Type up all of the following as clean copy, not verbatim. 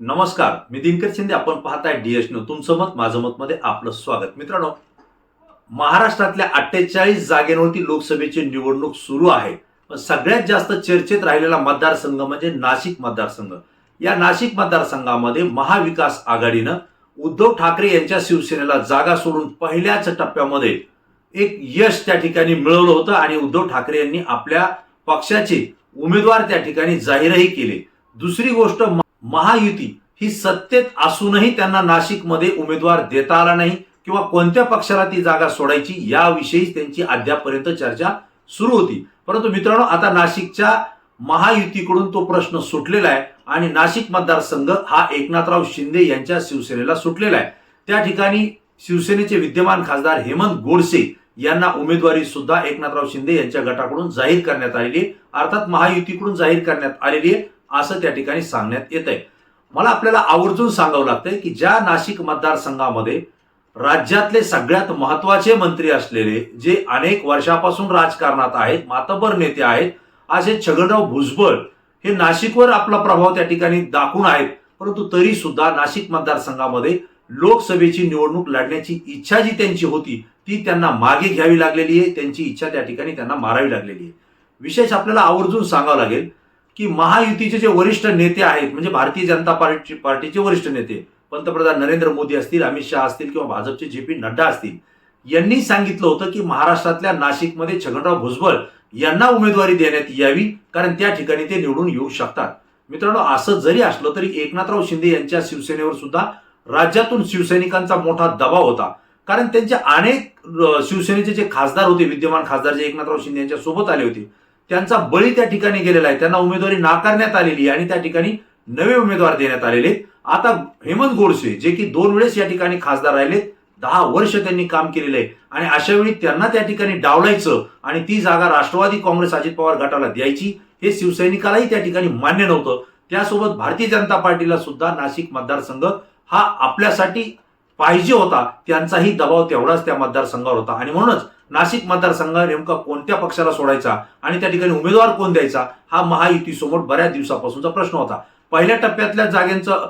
नमस्कार, मी दिनकर शिंदे. आपण पाहताय डीएस न्यूज. तुमचं मत माझं मत मध्ये आपलं स्वागत. मित्रांनो, महाराष्ट्रातल्या 48 जागेवरती लोकसभेची निवडणूक सुरू आहे. पण सगळ्यात जास्त चर्चेत राहिलेला मतदारसंघ म्हणजे नाशिक मतदारसंघ. या नाशिक मतदारसंघामध्ये महाविकास आघाडीनं उद्धव ठाकरे यांच्या शिवसेनेला जागा सोडून पहिल्याच टप्प्यामध्ये एक यश त्या ठिकाणी मिळवलं होतं आणि उद्धव ठाकरे यांनी आपल्या पक्षाचे उमेदवार त्या ठिकाणी जाहीरही केले. दुसरी गोष्ट, महायुती ही सत्तेत असूनही त्यांना नाशिकमध्ये उमेदवार देता आला नाही किंवा कोणत्या पक्षाला ती जागा सोडायची याविषयी त्यांची अद्यापपर्यंत चर्चा सुरू होती. परंतु मित्रांनो, आता नाशिकच्या महायुतीकडून तो प्रश्न सुटलेला आहे आणि नाशिक मतदारसंघ हा एकनाथराव शिंदे यांच्या शिवसेनेला सुटलेला आहे. त्या ठिकाणी शिवसेनेचे विद्यमान खासदार हेमंत गोडसे यांना उमेदवारी सुद्धा एकनाथराव शिंदे यांच्या गटाकडून जाहीर करण्यात आलेली आहे, अर्थात महायुतीकडून जाहीर करण्यात आलेली आहे असं त्या ठिकाणी सांगण्यात येत आहे. मला आपल्याला आवर्जून सांगावं लागतंय की ज्या नाशिक मतदारसंघामध्ये राज्यातले सगळ्यात महत्वाचे मंत्री असलेले, जे अनेक वर्षापासून राजकारणात आहेत, मातब्बर नेते आहेत, असे छगनराव भुजबळ हे नाशिकवर आपला प्रभाव त्या ठिकाणी दाखवून आहेत. परंतु तरी सुद्धा नाशिक मतदारसंघामध्ये लोकसभेची निवडणूक लढण्याची इच्छा जी त्यांची होती ती त्यांना मागे घ्यावी लागलेली आहे. त्यांची इच्छा त्या ठिकाणी त्यांना मारावी लागलेली आहे. विशेष आपल्याला आवर्जून सांगावं लागेल की महायुतीचे जे वरिष्ठ नेते आहेत, म्हणजे भारतीय जनता पार्टीचे वरिष्ठ नेते, पंतप्रधान नरेंद्र मोदी असतील, अमित शहा असतील किंवा भाजपचे जे.पी. नड्डा असतील, यांनी सांगितलं होतं की महाराष्ट्रातल्या नाशिकमध्ये छगनराव भुजबळ यांना उमेदवारी देण्यात यावी, कारण त्या ठिकाणी ते निवडून येऊ शकतात. मित्रांनो, असं जरी असलं तरी एकनाथराव शिंदे यांच्या शिवसेनेवर सुद्धा राज्यातून शिवसैनिकांचा मोठा दबाव होता, कारण त्यांच्या अनेक शिवसेनेचे जे खासदार होते, विद्यमान खासदार जे एकनाथराव शिंदे यांच्या सोबत आले होते, त्यांचा बळी त्या ठिकाणी गेलेला आहे. त्यांना उमेदवारी नाकारण्यात आलेली आहे आणि त्या ठिकाणी नवे उमेदवार देण्यात आलेले. आता हेमंत गोडसे, जे की 2 वेळेस या ठिकाणी खासदार राहिले, 10 वर्ष त्यांनी काम केलेलं आहे आणि अशा वेळी त्यांना त्या ठिकाणी डावलायचं आणि ती जागा राष्ट्रवादी काँग्रेस अजित पवार गटाला द्यायची हे शिवसैनिकालाही त्या ठिकाणी मान्य नव्हतं. त्यासोबत भारतीय जनता पार्टीला सुद्धा नाशिक मतदारसंघ हा आपल्यासाठी पाहिजे होता, त्यांचाही दबाव तेवढाच त्या मतदारसंघावर होता आणि म्हणूनच नाशिक मतदारसंघ नेमका कोणत्या पक्षाला सोडायचा आणि त्या ठिकाणी उमेदवार कोण द्यायचा हा महायुतीसमोर बऱ्याच दिवसापासूनचा प्रश्न होता. पहिल्या टप्प्यातल्या जागेंचं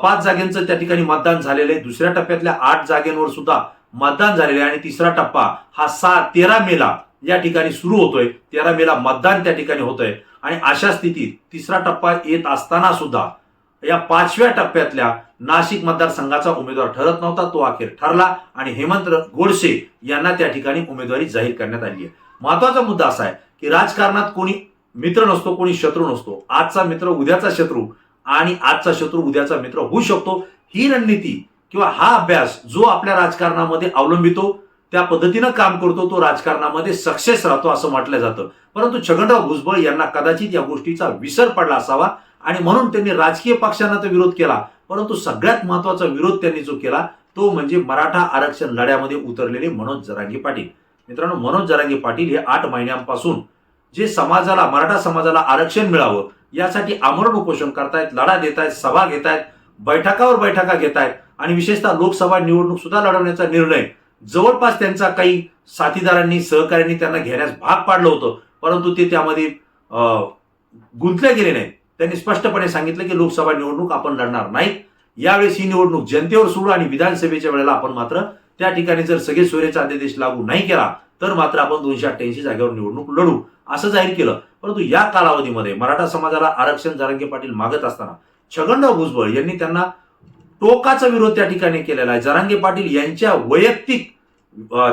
5 जागेंचं त्या ठिकाणी मतदान झालेलं आहे. दुसऱ्या टप्प्यातल्या 8 जागेंवर सुद्धा मतदान झालेलं आहे आणि तिसरा टप्पा हा 13 मेला या ठिकाणी सुरू होतोय. 13 मेला मतदान त्या ठिकाणी होतंय आणि अशा स्थितीत तिसरा टप्पा येत असताना सुद्धा या 5व्या टप्प्यातल्या नाशिक मतदारसंघाचा उमेदवार ठरत नव्हता, तो अखेर ठरला आणि हेमंत गोडसे यांना त्या ठिकाणी उमेदवारी जाहीर करण्यात आली आहे. महत्वाचा मुद्दा असा आहे की राजकारणात कोणी मित्र नसतो, कोणी शत्रू नसतो. आजचा मित्र उद्याचा शत्रू आणि आजचा शत्रू उद्याचा मित्र होऊ शकतो. ही रणनीती किंवा हा अभ्यास जो आपल्या राजकारणामध्ये अवलंबितो, त्या पद्धतीनं काम करतो, तो राजकारणामध्ये सक्सेस राहतो असं म्हटलं जातं. परंतु छगनराव भुजबळ यांना कदाचित या गोष्टीचा विसर पडला असावा आणि म्हणून त्यांनी राजकीय पक्षांना तर विरोध केला, परंतु सगळ्यात महत्वाचा विरोध त्यांनी जो केला तो म्हणजे मराठा आरक्षण लढ्यामध्ये उतरलेले मनोज जरांगे पाटील. मित्रांनो, मनोज जरांगे पाटील हे 8 महिन्यांपासून जे मराठा समाजाला आरक्षण मिळावं यासाठी आमरण उपोषण करतायत, लढा देत आहेत, सभा घेत आहेत, बैठकावर बैठका घेत आहेत आणि विशेषतः लोकसभा निवडणूक सुद्धा लढवण्याचा निर्णय जवळपास त्यांचा काही साथीदारांनी, सहकाऱ्यांनी त्यांना घेण्यास भाग पाडलं होतं, परंतु ते त्यामध्ये गुंतले गेले नाहीत. त्यांनी स्पष्टपणे सांगितलं की लोकसभा निवडणूक आपण लढणार नाही, यावेळेस ही निवडणूक जनतेवर सोडू आणि विधानसभेच्या वेळेला आपण मात्र त्या ठिकाणी जर सगळे सोयरेचा अध्यादेश लागू नाही केला तर मात्र आपण 288 जागेवर निवडणूक लढू असं जाहीर केलं. परंतु या कालावधीमध्ये मराठा समाजाला आरक्षण जरांगे पाटील मागत असताना छगनराव भुजबळ यांनी त्यांना टोकाचा विरोध त्या ठिकाणी केलेला आहे. जरांगे पाटील यांच्या वैयक्तिक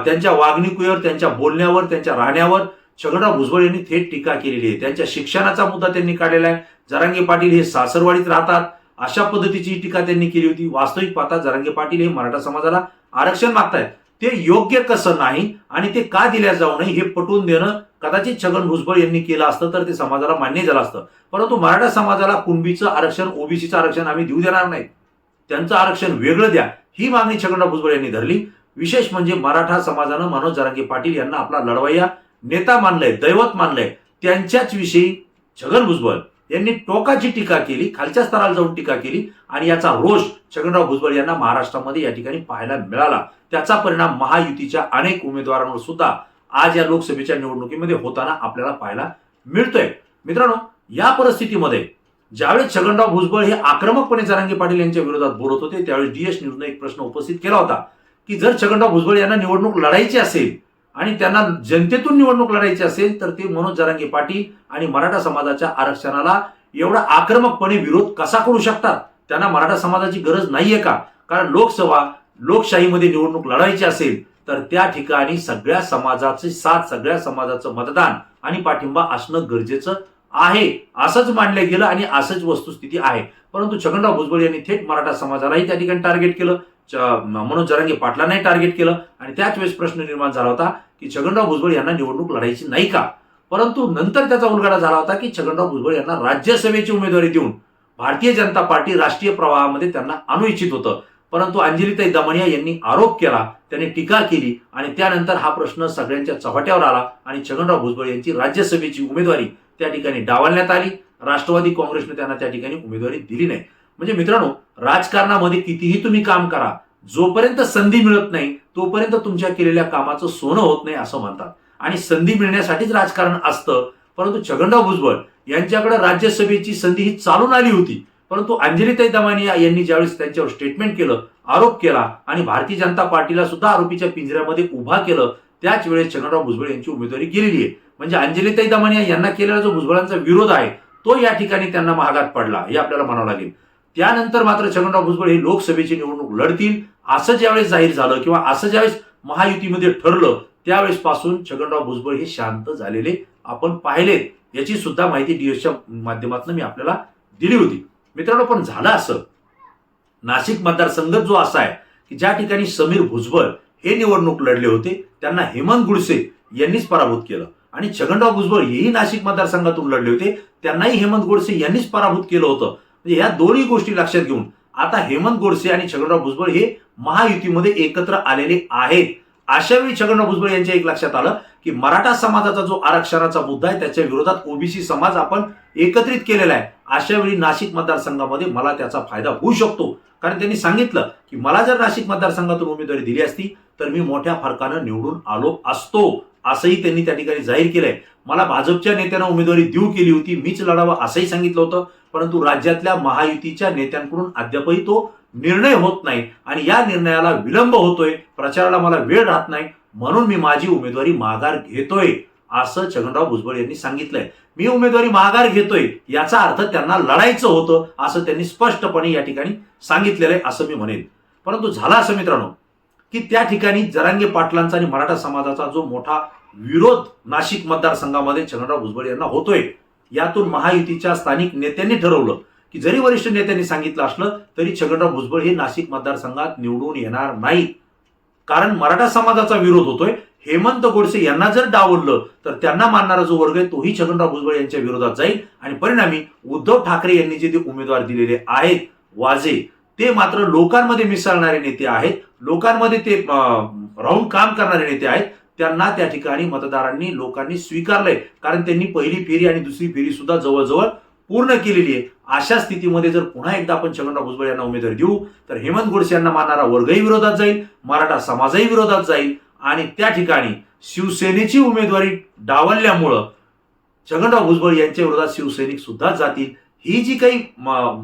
त्यांच्या वागणुकीवर, त्यांच्या बोलण्यावर, त्यांच्या राहण्यावर छगनराव भुजबळ यांनी थेट टीका केलेली आहे. त्यांच्या शिक्षणाचा मुद्दा त्यांनी काढलेला आहे. जरांगे पाटील हे सासरवाडीत राहतात अशा पद्धतीची टीका त्यांनी केली होती. वास्तविक पाहता जरांगे पाटील हे मराठा समाजाला आरक्षण मागतायत, ते योग्य कसं नाही आणि ते का दिल्या जाऊ नये हे पटवून देणं कदाचित छगन भुजबळ यांनी केलं असतं तर ते समाजाला मान्य झालं असतं. परंतु मराठा समाजाला कुणबीचं आरक्षण, ओबीसीचं आरक्षण आम्ही देऊ देणार नाही, त्यांचं आरक्षण वेगळं द्या, ही मागणी छगनराव भुजबळ यांनी धरली. विशेष म्हणजे मराठा समाजानं मनोज जरांगे पाटील यांना आपला लढवय्या नेता मानलंय, दैवत मानलंय. त्यांच्याच विषयी छगन भुजबळ यांनी टोकाची टीका केली, खालच्या स्तराला जाऊन टीका केली आणि याचा रोष छगनराव भुजबळ यांना महाराष्ट्रामध्ये या ठिकाणी पाहायला मिळाला. त्याचा परिणाम महायुतीच्या अनेक उमेदवारांवर सुद्धा आज या लोकसभेच्या निवडणुकीमध्ये होताना आपल्याला पाहायला मिळतोय. मित्रांनो, या परिस्थितीमध्ये ज्यावेळेस छगनराव भुजबळ हे आक्रमकपणे जरांगे पाटील यांच्या विरोधात बोलत होते त्यावेळेस DS न्यूजने एक प्रश्न उपस्थित केला होता की जर छगनराव भुजबळ यांना निवडणूक लढायची असेल आणि त्यांना जनतेतून निवडणूक लढायची असेल तर ते मनोज जरांगे पाटील आणि मराठा समाजाच्या आरक्षणाला एवढा आक्रमकपणे विरोध कसा करू शकतात? त्यांना मराठा समाजाची गरज नाहीये का? कारण लोकशाहीमध्ये निवडणूक लढायची असेल तर त्या ठिकाणी सगळ्या समाजाची साथ, सगळ्या समाजाचं मतदान आणि पाठिंबा असणं गरजेचं आहे असंच मानलं गेलं आणि असंच वस्तुस्थिती आहे. परंतु छगनराव भुजबळ यांनी थेट मराठा समाजालाही त्या ठिकाणी टार्गेट केलं, मनोज जरांगे पाटलांनाही टार्गेट केलं आणि त्याच वेळेस प्रश्न निर्माण झाला होता की छगनराव भुजबळ यांना निवडणूक लढायची नाही का? परंतु नंतर त्याचा उलगडा झाला होता की छगनराव भुजबळ यांना राज्यसभेची उमेदवारी देऊन भारतीय जनता पार्टी राष्ट्रीय प्रवाहामध्ये त्यांना आणू इच्छित होतं. परंतु अंजलीताई दमनिया यांनी आरोप केला, त्यांनी टीका केली आणि त्यानंतर हा प्रश्न सगळ्यांच्या चव्हाट्यावर आला आणि छगनराव भुजबळ यांची राज्यसभेची उमेदवारी त्या ठिकाणी डावलण्यात आली. राष्ट्रवादी काँग्रेसने त्यांना त्या ठिकाणी उमेदवारी दिली नाही. म्हणजे मित्रांनो, राजकारणामध्ये कितीही तुम्ही काम करा, जोपर्यंत संधी मिळत नाही तोपर्यंत तुमच्या केलेल्या कामाचं सोनं होत नाही असं म्हणतात आणि संधी मिळण्यासाठीच राजकारण असतं. परंतु छगनराव भुजबळ यांच्याकडे राज्यसभेची संधी ही चालून आली होती, परंतु अंजलीताई दमानिया यांनी ज्यावेळेस त्यांच्यावर स्टेटमेंट केलं, आरोप केला आणि भारतीय जनता पार्टीला सुद्धा आरोपीच्या पिंजऱ्यामध्ये उभा केलं, त्याच वेळेस छगनराव भुजबळ यांची उमेदवारी गेलेली आहे. म्हणजे अंजलीताई दमानिया यांना केलेला जो भुजबळांचा विरोध आहे तो या ठिकाणी त्यांना महागात पडला हे आपल्याला म्हणावं लागेल. त्यानंतर मात्र छगनराव भुजबळ हे लोकसभेची निवडणूक लढतील असं ज्यावेळेस जाहीर झालं किंवा असं ज्यावेळेस महायुतीमध्ये ठरलं त्यावेळेस पासून छगनराव भुजबळ हे शांत झालेले आपण पाहिलेत. याची सुद्धा माहिती DSच्या माध्यमातून मी आपल्याला दिली होती. मित्रांनो, पण झालं असं, नाशिक मतदारसंघ जो असा आहे की ज्या ठिकाणी समीर भुजबळ हे निवडणूक लढले होते त्यांना हेमंत गुडसे यांनीच पराभूत केलं आणि छगनराव भुजबळ हेही नाशिक मतदारसंघातून लढले होते, त्यांनाही हेमंत गोडसे यांनीच पराभूत केलं होतं. म्हणजे या दोन्ही गोष्टी लक्षात घेऊन आता हेमंत गोडसे आणि छगनराव भुजबळ हे महायुतीमध्ये एकत्र आलेले आहेत. अशा वेळी छगनराव भुजबळ यांच्या एक लक्षात आलं की मराठा समाजाचा जो आरक्षणाचा मुद्दा आहे त्याच्या विरोधात ओबीसी समाज आपण एकत्रित केलेला आहे. अशा वेळी नाशिक मतदारसंघामध्ये मला त्याचा फायदा होऊ शकतो. कारण त्यांनी सांगितलं की मला जर नाशिक मतदारसंघातून उमेदवारी दिली असती तर मी मोठ्या फरकानं निवडून आलो असतो असंही त्यांनी त्या ठिकाणी जाहीर केलंय. मला भाजपच्या नेत्यांना उमेदवारी देऊ केली होती, मीच लढावं असंही सांगितलं होतं, परंतु राज्यातल्या महायुतीच्या नेत्यांकडून अद्यापही तो निर्णय होत नाही आणि या निर्णयाला विलंब होतोय, प्रचाराला मला वेळ राहत नाही, म्हणून मी माझी उमेदवारी माघार घेतोय असं छगनराव भुजबळ यांनी सांगितलंय. मी उमेदवारी माघार घेतोय याचा अर्थ त्यांना लढायचं होतं असं त्यांनी स्पष्टपणे या ठिकाणी सांगितलेलं आहे असं मी म्हणेन. परंतु झालं असं मित्रांनो की त्या ठिकाणी जरांगे पाटलांचा आणि मराठा समाजाचा जो मोठा विरोध नाशिक मतदारसंघामध्ये छगनराव भुजबळ यांना होतोय, यातून महायुतीच्या स्थानिक नेत्यांनी ठरवलं की जरी वरिष्ठ नेत्यांनी सांगितलं असलं तरी छगनराव भुजबळ हे नाशिक मतदारसंघात निवडून येणार नाहीत. कारण मराठा समाजाचा विरोध होतोय. हेमंत गोडसे यांना जर डावललं तर त्यांना मानणारा जो वर्ग आहे तोही छगनराव भुजबळ यांच्या विरोधात जाईल आणि परिणामी उद्धव ठाकरे यांनी जे उमेदवार दिलेले आहेत वाजे, ते मात्र लोकांमध्ये मिसळणारे नेते आहेत, लोकांमध्ये ते राहून काम करणारे नेते आहेत. त्यांना त्या ठिकाणी मतदारांनी, लोकांनी स्वीकारलंय कारण त्यांनी पहिली फेरी आणि दुसरी फेरी सुद्धा जवळजवळ पूर्ण केलेली आहे. अशा स्थितीमध्ये जर पुन्हा एकदा आपण छगनराव भुजबळ यांना उमेदवारी देऊ तर हेमंत गोडसे यांना मानणारा वर्गही विरोधात जाईल, मराठा समाजही विरोधात जाईल आणि त्या ठिकाणी शिवसेनेची उमेदवारी डावलल्यामुळं छगनराव भुजबळ यांच्या विरोधात शिवसैनिक सुद्धा जातील. ही जी काही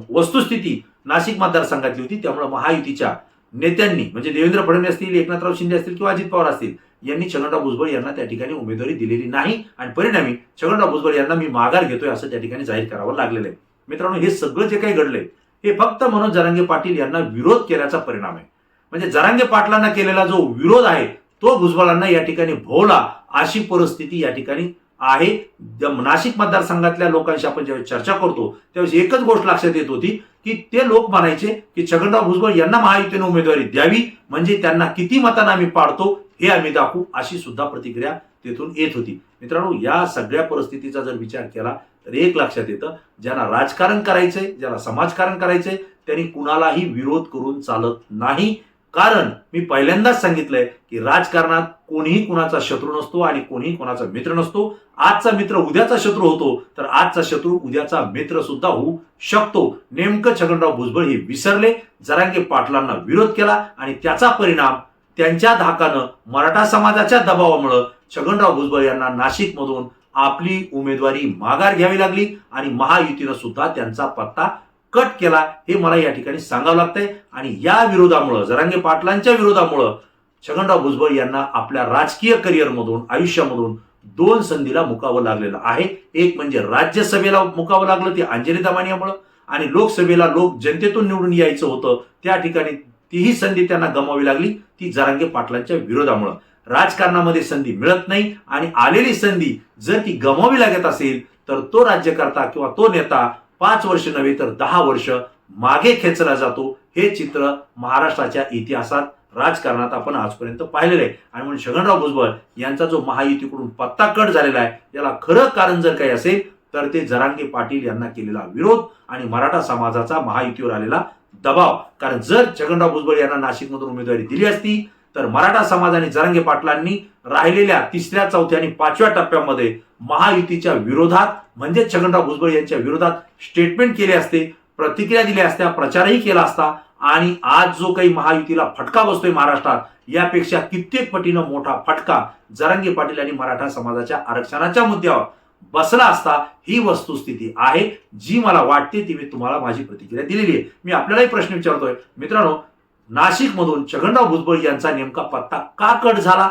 वस्तुस्थिती नाशिक मतदारसंघातली होती त्यामुळे महायुतीच्या नेत्यांनी म्हणजे देवेंद्र फडणवीस असतील, एकनाथराव शिंदे असतील किंवा अजित पवार असतील यांनी छगनराव भुजबळ यांना त्या ठिकाणी उमेदवारी दिलेली नाही आणि परिणामी छगनराव भुजबळ यांना मी माघार घेतोय असं त्या ठिकाणी जाहीर करावं लागलेलं आहे. मित्रांनो, हे सगळं जे काही घडलंय हे फक्त मनोज जरांगे पाटील यांना विरोध केल्याचा परिणाम आहे. म्हणजे जरांगे पाटलांना केलेला जो विरोध आहे तो भुजबळांना या ठिकाणी भोवला अशी परिस्थिती या ठिकाणी आहे. नाशिक मतदारसंघातल्या लोकांशी आपण जेव्हा चर्चा करतो त्यावेळेस एकच गोष्ट लक्षात येत होती की ते लोक म्हणायचे की छगनराव भुजबळ यांना महायुतीने उमेदवारी द्यावी म्हणजे त्यांना किती मतांना आम्ही पाडतो हे आम्ही दाखवू, अशी सुद्धा प्रतिक्रिया तेथून येत होती. मित्रांनो, या सगळ्या परिस्थितीचा जर विचार केला तर एक लक्षात येतं, ज्यांना राजकारण करायचंय, ज्यांना समाजकारण करायचंय त्यांनी कुणालाही विरोध करून चालत नाही. कारण मी पहिल्यांदाच सांगितलंय की राजकारणात कोणीही कुणाचा शत्रू नसतो आणि कोणीही कुणाचा मित्र नसतो. आजचा मित्र उद्याचा शत्रू होतो तर आजचा शत्रू उद्याचा मित्र सुद्धा होऊ शकतो. नेमकं छगनराव भुजबळ हे विसरले, जरांगे पाटलांना विरोध केला आणि त्याचा परिणाम त्यांच्या धाकानं मराठा समाजाच्या दबावामुळे छगनराव भुजबळ यांना नाशिकमधून आपली उमेदवारी माघार घ्यावी लागली आणि महायुतीनं सुद्धा त्यांचा पत्ता कट केला, हे मला या ठिकाणी सांगावं लागतंय. आणि या विरोधामुळं, जरांगे पाटलांच्या विरोधामुळं छगनराव भुजबळ यांना आपल्या राजकीय करिअरमधून, आयुष्यामधून 2 संधीला मुकावं लागलेलं आहे. एक म्हणजे राज्यसभेला मुकावं लागलं, ते अंजली दमानियामुळं, आणि लोकसभेला जनतेतून निवडून यायचं होतं, त्या ठिकाणी तीही संधी त्यांना गमावी लागली, ती जरांगे पाटलांच्या विरोधामुळं. राजकारणामध्ये संधी मिळत नाही आणि आलेली संधी जर ती गमावी लागत असेल तर तो राज्यकर्ता किंवा तो नेता 5 वर्ष नव्हे तर 10 वर्ष मागे खेचला जातो. हे चित्र महाराष्ट्राच्या इतिहासात, राजकारणात आपण आजपर्यंत पाहिलेलं आहे. आणि म्हणून छगनराव भुजबळ यांचा जो महायुतीकडून पत्ता कट झालेला आहे, याला खरं कारण जर काही असेल तर ते जरांगे पाटील यांना केलेला विरोध आणि मराठा समाजाचा महायुतीवर आलेला दबाव. कारण जर छगनराव भुजबळ यांना नाशिकमधून उमेदवारी दिली असती तर मराठा समाज आणि जरांगे पाटलांनी राहिलेल्या 3ऱ्या, 4थ्या आणि 5व्या टप्प्यामध्ये महायुतीच्या विरोधात, म्हणजे छगनराव भुजबळ यांच्या विरोधात स्टेटमेंट केले असते, प्रतिक्रिया दिल्या असत्या, प्रचारही केला असता. आणि आज जो काही महायुतीला फटका बसतोय महाराष्ट्रात, यापेक्षा कित्येक पटीनं मोठा फटका जरांगे पाटील आणि मराठा समाजाच्या आरक्षणाच्या मुद्द्यावर बसला असता. ही वस्तुस्थिती आहे, जी मला वाटते ती मी तुम्हाला माझी प्रतिक्रिया दिलेली आहे. मी आपल्यालाही प्रश्न विचारतोय, मित्रांनो, नाशिकमधून छगनराव भुजबळ यांचा नेमका पत्ता का कट झाला?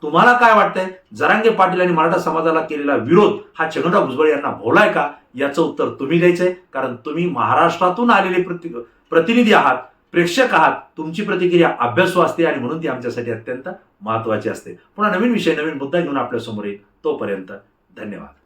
तुम्हाला काय वाटतंय? जरांगे पाटील आणि मराठा समाजाला केलेला विरोध हा छगनराव भुजबळ यांना भोवलाय का? याचं उत्तर तुम्ही द्यायचंय, कारण तुम्ही महाराष्ट्रातून आलेले प्रतिनिधी आहात, प्रेक्षक आहात. तुमची प्रतिक्रिया अभ्यासू असते आणि म्हणून ती आमच्यासाठी अत्यंत महत्वाची असते. पुन्हा नवीन विषय, नवीन मुद्दा घेऊन आपल्या समोर येईल. तोपर्यंत धन्यवाद.